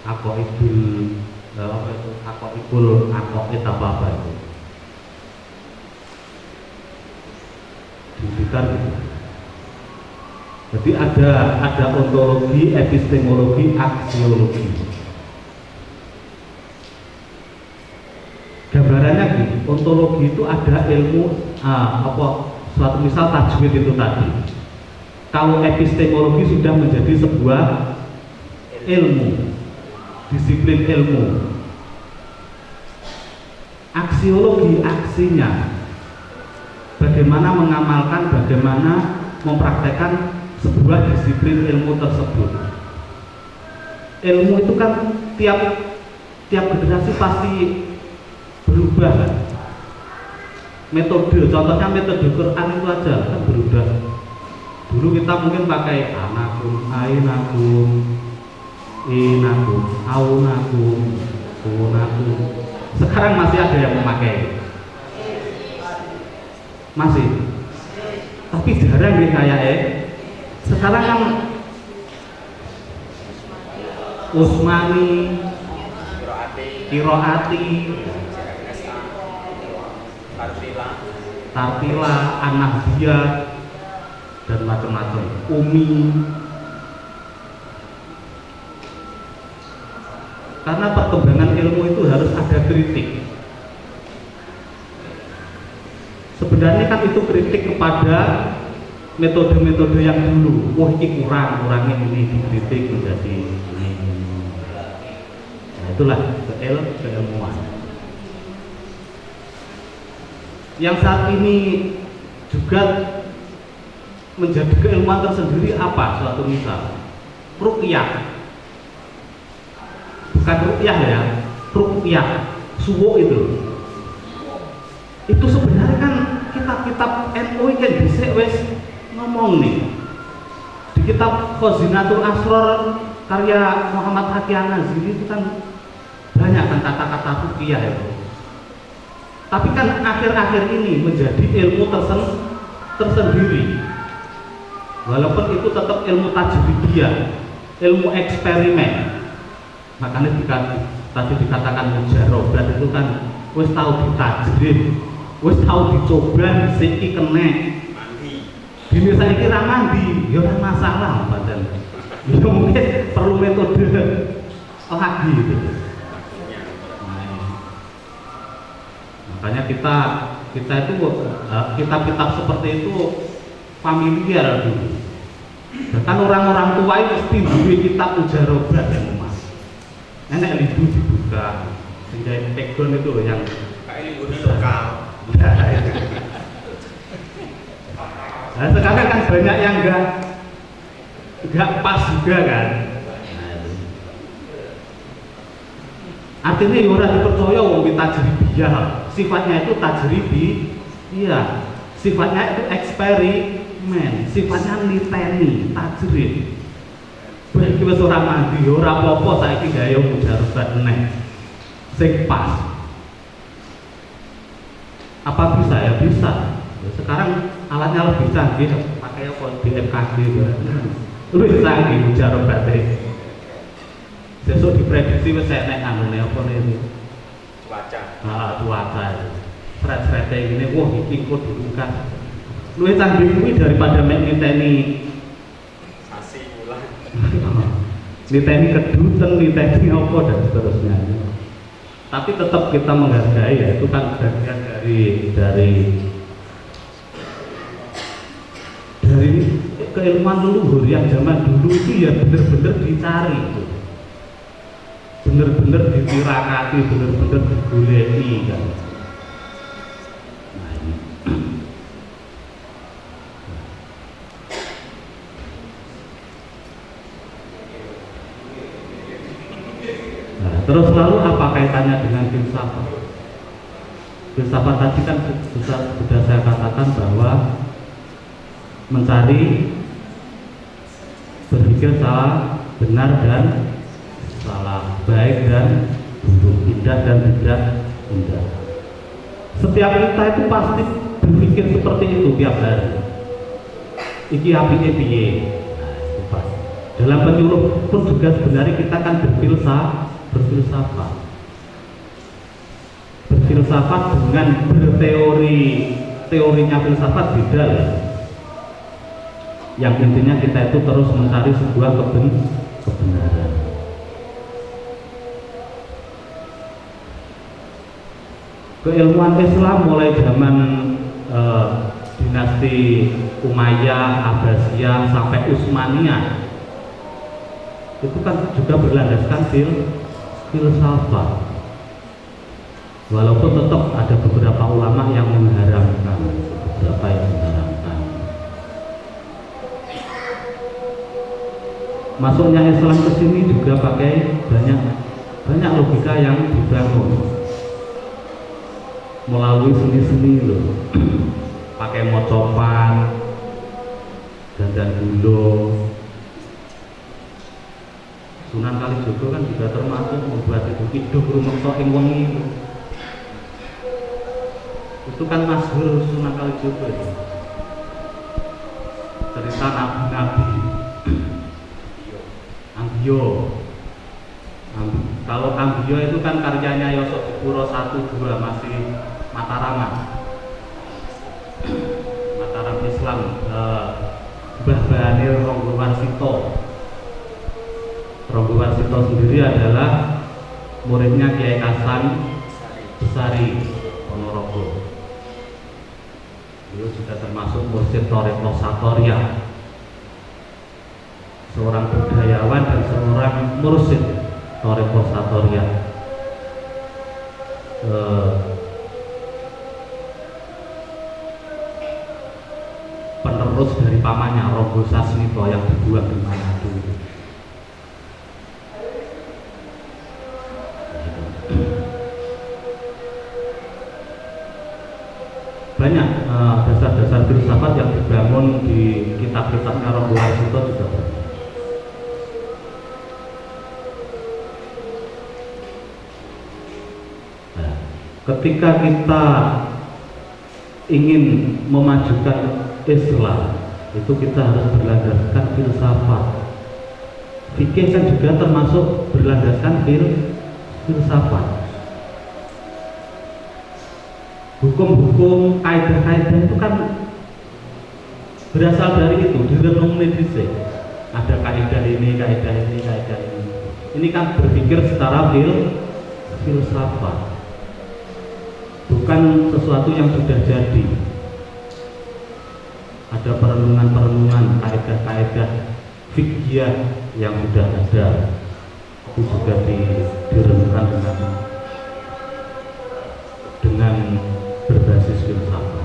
S5: Aqaidul Aqaid apa itu di Blitar gitu. Jadi ada ontologi, epistemologi, aksiologi. Gambarannya gini, ontologi itu ada ilmu suatu misal tajwid itu tadi. Kalau epistemologi sudah menjadi sebuah ilmu, disiplin ilmu. Aksiologi, aksinya, bagaimana mengamalkan, bagaimana mempraktekkan sebuah disiplin ilmu tersebut. Ilmu itu kan tiap generasi pasti berubah kan? Metode, contohnya metode Quran itu aja kan berubah. Dulu kita mungkin pakai anakum, ainakum, inakum, aunakum, unakum. Sekarang masih ada yang memakai, masih, tapi jarang nih kayak sekarang kan Usmani, Kiroati, Tartila, Anahdia, dan macam-macam, Umi. Karena perkembangan ilmu itu harus ada kritik. Sebenarnya kan itu kritik kepada metode-metode yang dulu. Wah, ini kurangnya ini dikritik menjadi ini. Nah, itulah keilmuan. Yang saat ini juga menjadi keilmuan tersendiri apa? Suatu misal, ruqyah. Bukan ruqyah ya, ruqyah, suwo itu. Itu sebenarnya kan kitab-kitab NU kan bisa wes ngomong nih. Di kitab Khazinatul Asrar karya Muhammad Haqi An-Nazili itu kan banyak kan kata-kata ruqyah itu. Tapi kan akhir-akhir ini menjadi ilmu tersendiri. Walaupun itu tetap ilmu tajribiyah, ilmu eksperimen. Makanya tadi dikatakan mujarobat itu kan wis tahu ditajrib, wis tahu dicoba, siki kene. Dini saya kira mandi, ya ora masalah padahal. Ya mungkin perlu metode lagi gitu. Makanya kita itu kitab-kitab seperti itu familiar dulu. Bahkan orang-orang tua itu mesti duwe kitab mujarobat yang emas. Enak libu dibuka, sehingga pegon itu yang kayak libu lokal. Nah, sekarang kan banyak yang enggak pas juga kan. Artinya orang dipercaya wong tajribiyah, sifatnya itu tajribi, iya, sifatnya itu eksperimen, sifatnya niteni, tajrib. Bagi wis ora mandi, ora apa-apa saiki gawe mujarobat neh. Sing pas. Apa bisa ya? Bisa. Sekarang alatnya lebih canggih, pakai apa? BMKG ya. Lebih canggih mujarobate. Besok diprediksi wis enek anune apa ini? Cuaca. Cuaca. Sret-srete ngene, wah iki kok dibuka. Luwih canggih kuwi daripada mek niteni sasi bulan. Niteni kedutan, niteni apa dan seterusnya. Tapi tetap kita menghargai ya, itu kan bagian dari keilmuan leluhur yang zaman dulu itu ya benar-benar dicari itu. Bener-bener ditirakati, bener-bener digoleki kan. Nah ini. Terus lalu apa kaitannya dengan filsafat? Filsafat tadi kan sudah saya katakan bahwa mencari berpikir salah, benar dan salah, baik dan buruk, indah dan tidak indah. Setiap kita itu pasti berpikir seperti itu tiap hari. Iki apike piye? Nah, itu pasti. Dalam penyuluh pun juga sebenarnya kita kan berfilsafat. Berfilsafat dengan berteori, teorinya filsafat beda ya. Yang intinya kita itu terus mencari sebuah kebenaran. Keilmuan Islam mulai zaman dinasti Umayyah, Abbasiyah sampai Utsmaniyah itu kan juga berlandaskan filsafat. Walaupun tetap ada beberapa ulama yang mengharamkan, beberapa yang mengharamkan. Masuknya Islam ke sini juga pakai banyak logika yang dibangun melalui seni-seni loh. Pakai mocopan, dandan gulo. Sunan Kalijogo kan juga termasuk membuat hidup rumeksa ing wengi. Itu kan masyhur Sunan Kalijogo ya. Cerita nabi-nabi. Ambio. Kalau Ambio itu kan karyanya Yosodipuro 1, 2 masih Mataraman. Mataram Islam. Mbah Banir Ronggo Warsito. Ronggo Warsito sendiri adalah muridnya Kiai Kasan Besari Ponorogo. Beliau juga termasuk mursyid Thariqah Satoriyah, seorang budayawan dan seorang mursyid Thariqah Satoriyah. Penerus dari pamannya Ronggo Sasmito yang dibuang di Manado. Banyak dasar-dasar filsafat yang dibangun di kitab-kitabnya Ronggo Warsito juga banyak. Nah, ketika kita ingin memajukan Islam, itu kita harus berlandaskan filsafat. Fikih kan juga termasuk berlandaskan filsafat. Hukum-hukum, kaidah-kaidah itu kan berasal dari itu, direnung medise. Ada kaidah ini, kaidah ini, kaidah ini. Ini kan berpikir secara filsafat, bukan sesuatu yang sudah jadi. Ada perenungan-perenungan, kaidah-kaidah fikih yang sudah ada, itu juga direnungkan dengan berbasis filsafat.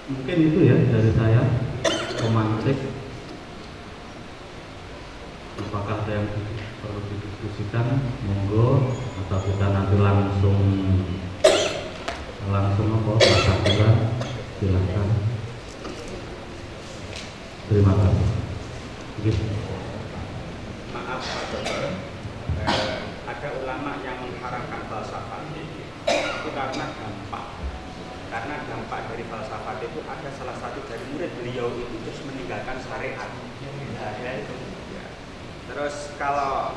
S5: Mungkin itu ya dari saya, pemantik. Apakah ada yang perlu didiskusikan? Monggo, atau kita nanti langsung apa? Silakan. Terima kasih. Gitu.
S6: Maaf Pak Dokter, ada ulama yang mengharamkan falsafat itu karena dampak. Karena dampak dari falsafat itu ada salah satu dari murid beliau itu terus meninggalkan syariat. Ya, itu. Ya. Terus kalau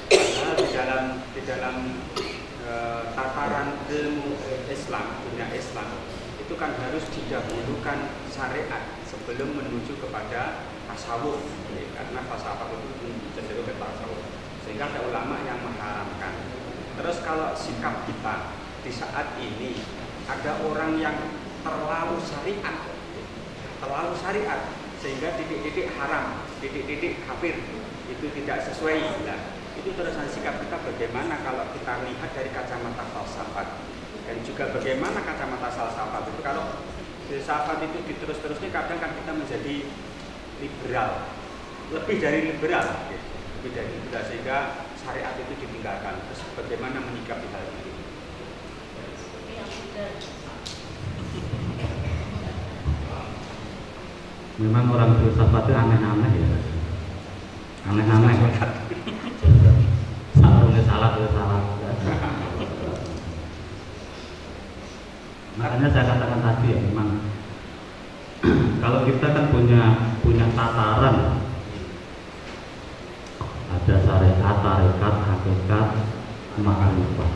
S6: di dalam tataran ilmu Islam, dunia Islam itu kan harus didahulukan syariat sebelum menuju kepada tasawuf, ya, karena falsafat itu cenderung ke tasawuf, sehingga ada ulama yang mengharamkan. Terus kalau sikap kita di saat ini, ada orang yang terlalu syariat sehingga titik-titik haram, titik-titik kafir itu tidak sesuai. Nah, itu terusan sikap kita bagaimana kalau kita lihat dari kacamata falsafat, dan juga bagaimana kacamata falsafat itu kalau filsafat itu diterus-terusnya kadang kan kita menjadi liberal, lebih dari liberal, sehingga syariat itu ditinggalkan. Terus bagaimana menyikapi hal itu?
S5: Memang orang filsafat itu aneh-aneh ya, aneh-aneh. Salah. Makanya saya katakan tadi ya, memang kalau kita kan punya tataran, ada syariat, tarekat, hakikat, ma'rifah.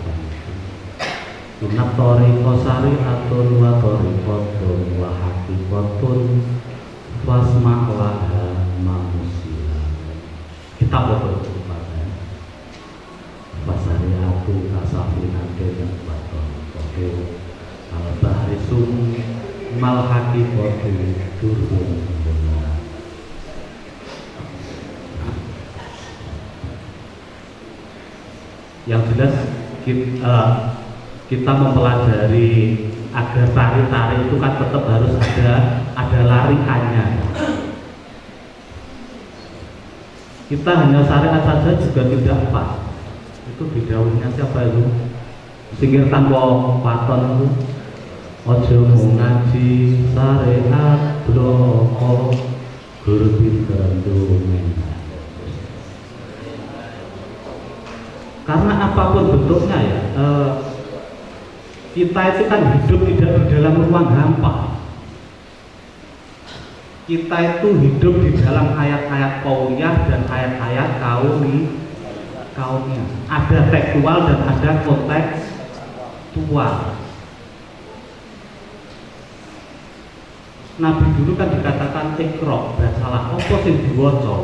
S5: Inna thoriqa syari'atun wa thoriqatun wa hakikatun wasma' laha manusia. Kita betul syariatu kasafinate dan baton oke al-bahri sum mal hakikatu turun benar. Yang jelas kita mempelajari agar tari-tari itu kan tetap harus ada larikannya. Kita hanya syariat saja juga tidak pas. Itu di daunnya siapa itu? Singgir tanpa paton itu. Ojo mau ngaji syariat bloko guru pinter domen. Karena apapun bentuknya ya, kita itu kan hidup tidak di dalam ruang hampa. Kita itu hidup di dalam ayat-ayat qauliyah dan ayat-ayat kaumnya. Ada tekstual dan ada kontekstual. Nabi dulu kan dikatakan ikra, bacalah apa sing diwaca.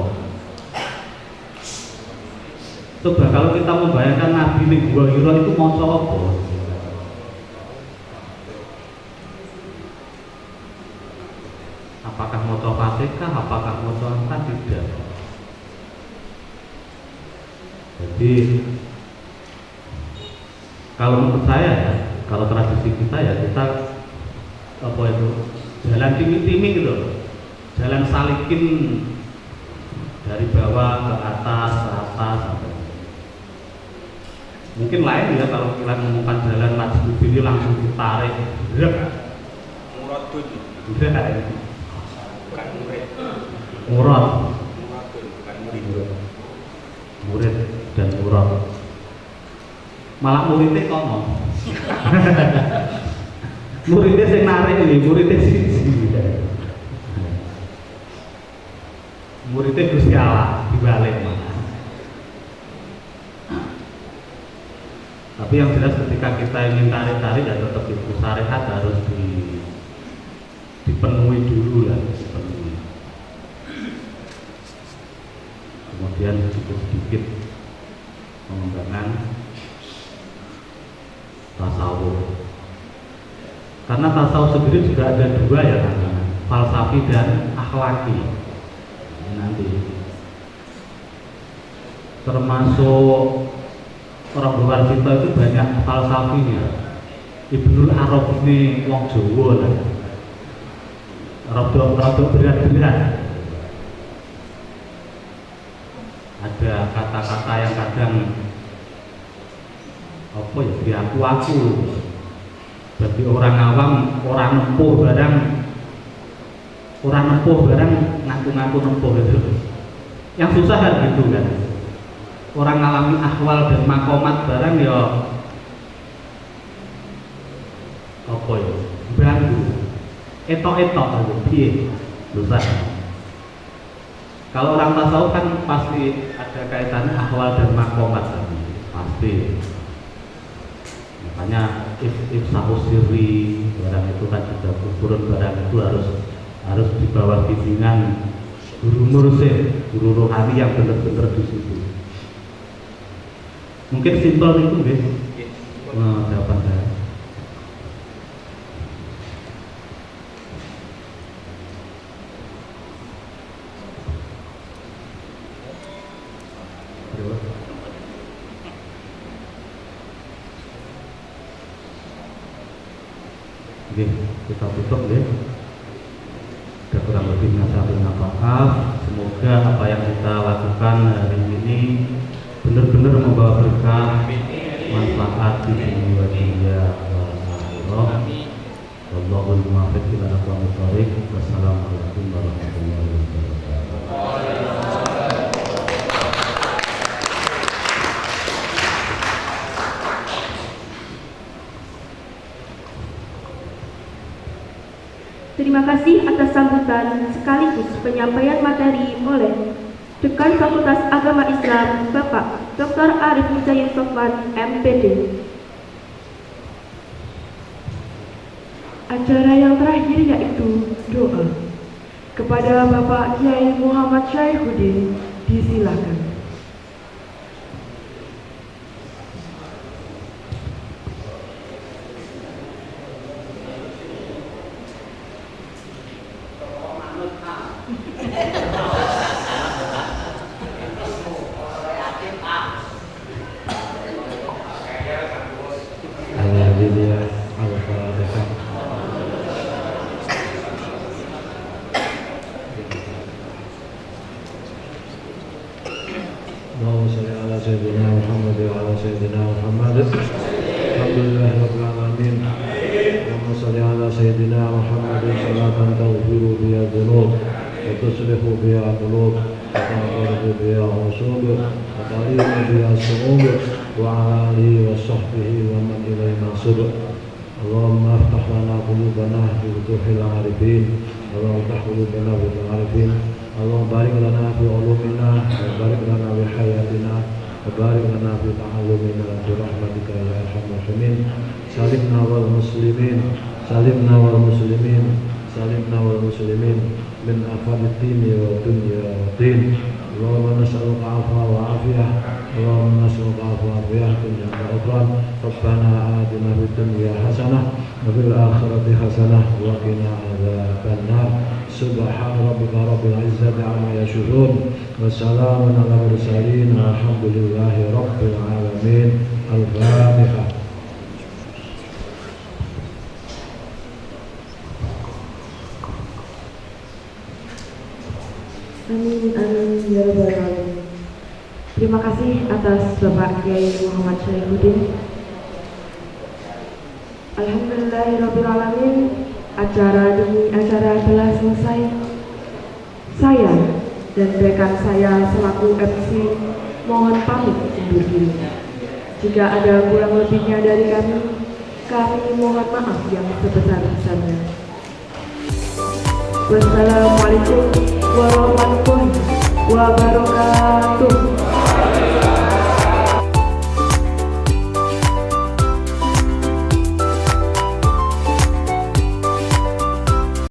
S5: Coba kalau kita membayangkan Nabi ning Gua Hira itu maca apa? Apakah maca Fatihah, apakah maca apa? Tidak. Jadi kalau menurut saya ya, kalau tradisi kita ya kita apa itu jalan timing-timing gitu, jalan salikin dari bawah ke atas apa. Mungkin lain ya kalau kita menemukan jalan Majid ini langsung ditarik,
S6: muradun, bukan murid,
S5: muradun,
S6: bukan murid.
S5: Murid dan murad. Malah muridnya kono. Muridnya sing narik iki, muridnya siji. Muridnya Gusti Allah dibalik malah. Tapi yang jelas ketika kita ingin tarik-tarik ya tetap itu syariat harus dipenuhi dulu lah, dipenuhi. Kemudian sedikit-sedikit pengembangan tasawuf. Karena tasawuf sendiri juga ada dua ya kan, falsafi dan akhlaki. Nanti termasuk orang luar kita itu banyak falsafinya. Ibnul Arabi ini wong Jawa lah, rada berat-berat. Ada kata-kata yang kadang apa ya diaku-aku bagi orang awam, orang nempuh barang ngaku-ngaku nempuh gitu. Yang susah kan gitu kan. Orang ngalami ahwal dan makomat barang ya apa ya bantu etok-etok piye susah. Kalau orang tasawuf kan pasti ada kaitannya ahwal dan makomat pasti. Makanya ifsahus sirri barang itu kan juga kuburan barang itu harus di bawah bimbingan guru mursyid, guru rohani yang benar-benar di situ. Mungkin simpel itu guys. Jawaban saya. Oke, kita tutup ya. Ada kurang lebihnya saya minta maaf. Semoga apa yang kita lakukan hari ini benar-benar membawa berkah, manfaat di dunia dunia akhirat. Wallahul muwaffiq ila aqwamit thoriq. Wassalamualaikum warahmatullahi wabarakatuh.
S2: Terima kasih atas sambutan sekaligus penyampaian materi oleh Dekan Fakultas Agama Islam Bapak Dr. Arif Mujahid Sofwan MPD.
S1: Acara yang terakhir yaitu doa. Kepada Bapak Kiai Muhammad Syaihuddin disilakan.
S7: اللهم صل على سيدنا محمد وعلى سيدنا محمد الحمد لله رب العالمين اللهم صل على سيدنا محمد صلاة تغفر بها الذنوب وتصلح بها القلوب وتنقض بها العصوب وتعليم بها الصعوب وعلى آله وصحبه ومن إليه منصب اللهم افتح لنا قلوبنا بفتوح العارفين اللهم افتح قلوبنا بفتوح العارفين اللهم بارك لنا في علومنا وبارك لنا في حياتنا وبارك لنا في تعلمنا برحمتك يا ارحم الراحمين سلمنا والمسلمين سلمنا والمسلمين سلمنا والمسلمين من آفات الدين والدنيا والدين اللهم نسألك عفوا وعافية اللهم نسألك عفوا وعافية دنيا وأخرى ربنا آتنا في الدنيا حسنة وفي الآخرة حسنة وقنا عذاب النار سبحان ربك رب العزة عما يصفون وسلام على المرسلين والحمد لله رب العالمين. الفاتحة.
S1: Amin, amin, ya rabbal alamin. Terima kasih atas Bapak Kiai Muhammad Syaihuddin. Alhamdulillahirabbil alamin. Acara demi acara telah selesai. Saya dan rekan saya selaku MC mohon pamit undur diri. Jika ada kurang lebihnya dari kami mohon maaf yang sebesar-besarnya. Wassalamualaikum warahmatullahi wabarakatuh.